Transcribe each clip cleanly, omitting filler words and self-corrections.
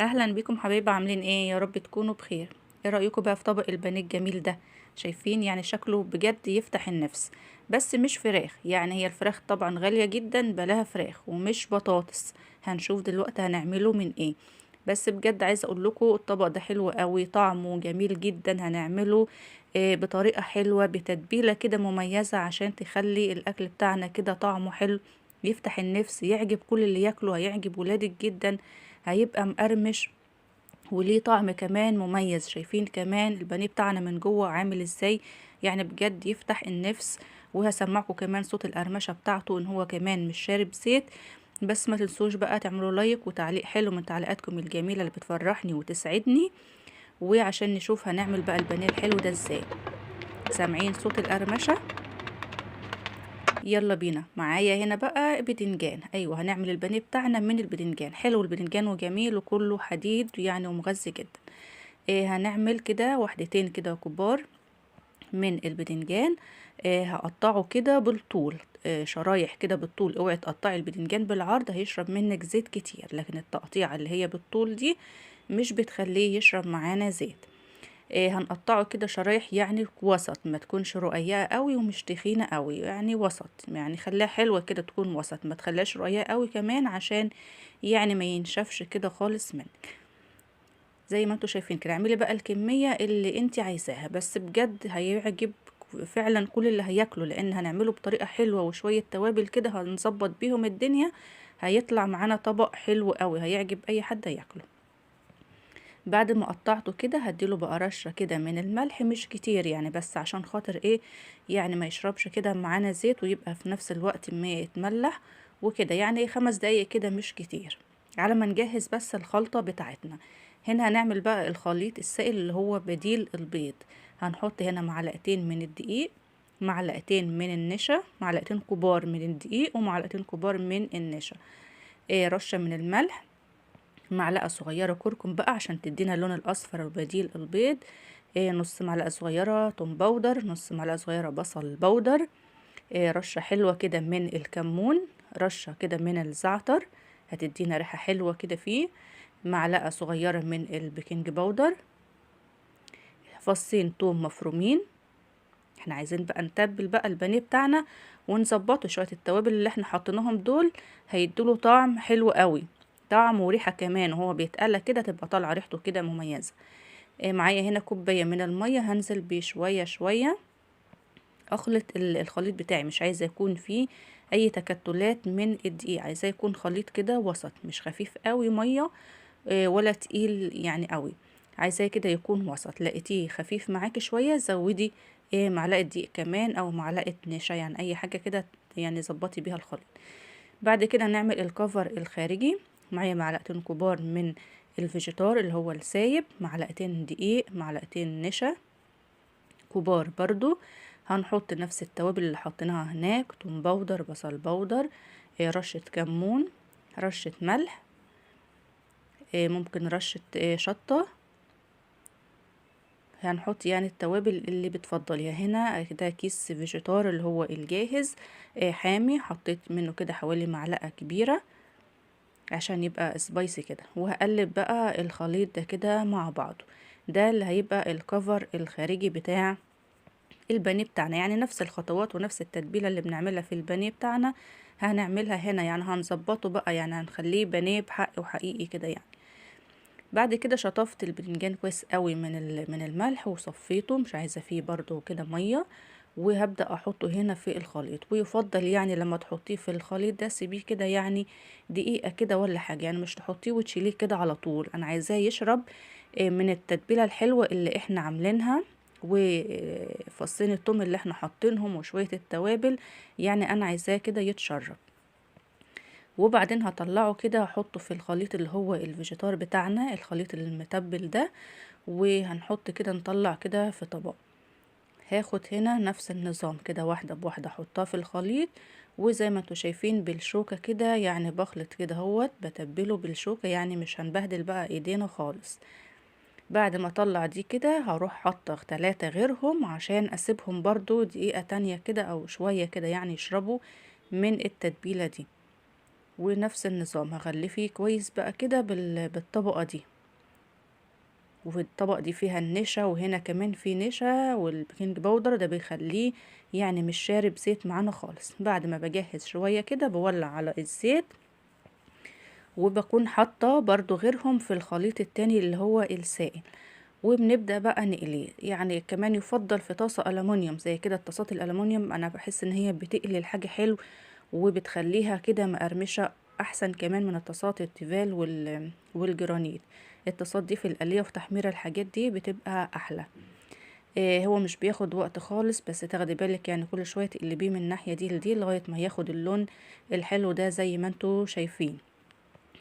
اهلا بيكم حبايبي، عاملين ايه؟ يا رب تكونوا بخير. ايه رايكم بقى في طبق البانيه الجميل ده؟ شايفين يعني شكله بجد يفتح النفس. بس مش فراخ، يعني هي الفراخ طبعا غاليه جدا، بلاها فراخ ومش بطاطس. هنشوف دلوقتي هنعمله من ايه. بس بجد عايزه اقول لكم الطبق ده حلو قوي، طعمه جميل جدا. هنعمله بطريقه حلوه، بتتبيله كده مميزه عشان تخلي الاكل بتاعنا كده طعمه حلو، يفتح النفس، يعجب كل اللي ياكله، هيعجب ولادك جدا. هيبقى مقرمش وليه طعم كمان مميز. شايفين كمان البانيه بتاعنا من جوه عامل ازاي؟ يعني بجد يفتح النفس. وهسمعكم كمان صوت القرمشة بتاعته ان هو كمان مش شارب زيت. بس ما تنسوش بقى تعملوا لايك وتعليق حلو من تعليقاتكم الجميلة اللي بتفرحني وتسعدني. وعشان نشوف هنعمل بقى البانيه الحلو ده ازاي. سامعين صوت القرمشة؟ يلا بينا. معايا هنا بقى بدنجان. ايوه، هنعمل البانيه بتاعنا من البدنجان. حلو البدنجان وجميل وكله حديد يعني ومغذي جدا. هنعمل كده وحدتين كده كبار من البدنجان. هقطعه كده بالطول، شرايح كده بالطول. اوعي تقطعي البدنجان بالعرض، هيشرب منك زيت كتير، لكن التقطيعة اللي هي بالطول دي مش بتخليه يشرب معانا زيت. هنقطعه كده شرايح يعني وسط، ما تكونش رقيقة قوي ومش تخينة قوي، يعني وسط. يعني خليها حلوة كده، تكون وسط، ما تخليهاش رقيقة قوي كمان عشان يعني ما ينشفش كده خالص منك. زي ما انتوا شايفين كده. اعملي بقى الكمية اللي انت عايزاها، بس بجد هيعجب فعلا كل اللي هياكله، لان هنعمله بطريقة حلوة وشوية توابل كده هنظبط بيهم الدنيا. هيطلع معانا طبق حلو قوي، هيعجب اي حد ياكله. بعد ما قطعته كده هديله بقى رشة كده من الملح، مش كتير يعني، بس عشان خاطر ايه؟ يعني ما يشربش كده معانا زيت، ويبقى في نفس الوقت ما يتملح وكده. يعني 5 دقايق كده، مش كتير، على ما نجهز بس الخلطة بتاعتنا. هنا هنعمل بقى الخليط السائل اللي هو بديل البيض. هنحط هنا معلقتين من الدقيق، معلقتين من النشا، معلقتين كبار من الدقيق ومعلقتين كبار من النشا. رشة من الملح، معلقة صغيرة كركم بقى عشان تدينا اللون الأصفر وبديل البيض. نص معلقة صغيرة توم باودر، نص معلقة صغيرة بصل باودر. رشة حلوة كده من الكمون، رشة كده من الزعتر، هتدينا ريحة حلوة كده فيه. معلقة صغيرة من البيكنج باودر، فصين توم مفرومين. احنا عايزين بقى نتبل بقى البانيه بتاعنا ونظبطه. شوية التوابل اللي احنا حطيناهم دول هيدوله طعم حلو قوي، طعم وريحة كمان، وهو بيتقلى كده تبقى طالعة ريحته كده مميزة. معايا هنا كوباية من المية، هنزل بيه شوية شوية. اخلط الخليط بتاعي، مش عايزة يكون فيه اي تكتلات من الدقيق، عايزاه يكون خليط كده وسط، مش خفيف قوي مية ولا تقيل يعني قوي. عايزاه كده يكون وسط. لقيتيه خفيف معاكي شوية، زودي معلقة دقيق كمان او معلقة نشا، يعني اي حاجة كده يعني ظبطي بيها الخليط. بعد كده نعمل الكفر الخارجي. معايا معلقتين كبار من الفيجيتار اللي هو السايب، معلقتين دقيق، معلقتين نشا كبار برضو. هنحط نفس التوابل اللي حطيناها هناك، توم باودر، بصل باودر، رشة كمون، رشة ملح، ممكن رشة شطة. هنحط يعني التوابل اللي بتفضليها. هنا ده كيس فيجيتار اللي هو الجاهز حامي، حطيت منه كده حوالي معلقة كبيرة عشان يبقى سبايسي كده. وهقلب بقى الخليط ده كده مع بعضه. ده اللي هيبقى الكفر الخارجي بتاع البانيه بتاعنا. يعني نفس الخطوات ونفس التتبيلة اللي بنعملها في البانيه بتاعنا هنعملها هنا، يعني هنظبطه بقى، يعني هنخليه بانيه بحق وحقيقي كده يعني. بعد كده شطفت البتنجان كويس قوي من الملح وصفيته، مش عايزه فيه برضو كده ميه. وهبدأ احطه هنا في الخليط. ويفضل يعني لما تحطيه في الخليط ده سيبيه كده يعني دقيقة كده ولا حاجة، يعني مش تحطيه وتشيليه كده على طول. انا عايزاه يشرب من التتبيلة الحلوة اللي احنا عاملينها، وفصين التوم اللي احنا حاطينهم وشوية التوابل، يعني انا عايزاه كده يتشرب. وبعدين هطلعه كده هحطه في الخليط اللي هو الفيجيتار بتاعنا، الخليط المتبل ده. وهنحط كده نطلع كده في طبق. هاخد هنا نفس النظام كده، واحدة بواحدة احطها في الخليط. وزي ما انتوا شايفين بالشوكة كده، يعني بخلط كده هوت، بتبله بالشوكة، يعني مش هنبهدل بقى ايدينا خالص. بعد ما اطلع دي كده هروح حاطة 3 غيرهم عشان اسيبهم برضو دقيقة تانية كده او شوية كده، يعني يشربوا من التتبيلة دي. ونفس النظام هغلفيه كويس بقى كده بالطبقة دي. وفي الطبق دي فيها النشا، وهنا كمان في نشا، والبيكنج باودر ده بيخليه يعني مش شارب زيت معانا خالص. بعد ما بجهز شوية كده بولع على الزيت، وبكون حاطة برضو غيرهم في الخليط التاني اللي هو السائل، وبنبدأ بقى نقليه. يعني كمان يفضل في طاسة ألمونيوم زي كده. الطاسات الألمونيوم أنا بحس إن هي بتقلي الحاجة حلو، وبتخليها كده مقرمشة أحسن كمان من الطاسات التيفال والجرانيت. الطاسات دي في القلية وفي تحمير الحاجات دي بتبقى أحلى. هو مش بياخد وقت خالص، بس تاخدي بالك يعني كل شوية تقلبيه من الناحية دي لدي لغاية ما ياخد اللون الحلو ده زي ما انتوا شايفين،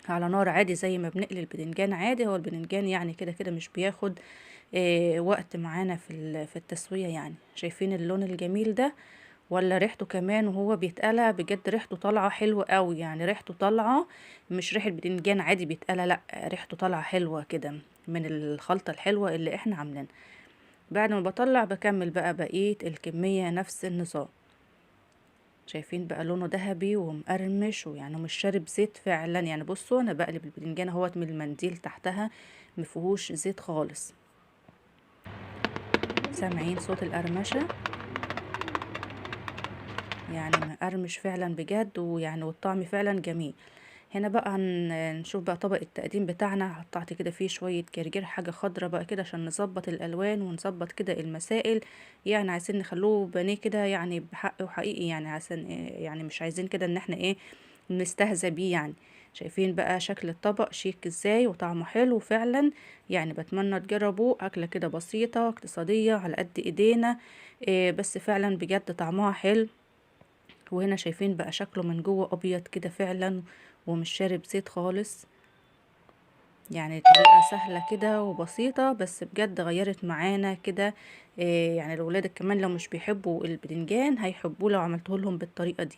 على نار عادي زي ما بنقلي البدنجان عادي. هو البدنجان يعني كده كده مش بياخد وقت معانا في التسوية. يعني شايفين اللون الجميل ده؟ ولا ريحته كمان وهو بيتقلى بجد ريحته طالعة حلوة قوي. يعني ريحته طالعة مش ريحة بدنجان عادي بيتقلى، لا ريحته طالعة حلوة كده من الخلطة الحلوة اللي احنا عاملينها. بعد ما بطلع بكمل بقى بقية الكمية نفس النظام. شايفين بقى لونه ذهبي ومقرمش، ويعني مش شارب زيت فعلا. يعني بصوا انا بقلب البدنجان اهوت من المنديل تحتها مفيهوش زيت خالص. سامعين صوت القرمشة؟ يعني مقرمش فعلا بجد، ويعني والطعم فعلا جميل. هنا بقى نشوف بقى طبق التقديم بتاعنا. قطعت كده فيه شوية جرجير حاجة خضرة بقى كده عشان نظبط الالوان ونظبط كده المسائل. يعني عايزين نخلوه بانيه كده يعني بحق وحقيقي، يعني عشان يعني مش عايزين كده ان احنا ايه نستهزأ بيه يعني. شايفين بقى شكل الطبق شيك ازاي وطعمه حلو فعلا. يعني بتمنى تجربوه. اكلة كده بسيطة اقتصادية على قد ايدينا، بس فعلا بجد طعمها حلو. وهنا شايفين بقى شكله من جوه ابيض كده فعلا، ومش شارب زيت خالص. يعني طريقة سهلة كده وبسيطة، بس بجد غيرت معانا كده. يعني الولاد كمان لو مش بيحبوا البدنجان هيحبوه لو عملته لهم بالطريقة دي.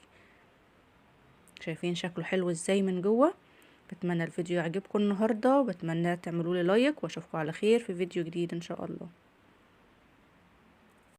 شايفين شكله حلو ازاي من جوه؟ بتمنى الفيديو يعجبكم النهاردة، وبتمنى تعملوا لي لايك، واشوفكم على خير في فيديو جديد ان شاء الله.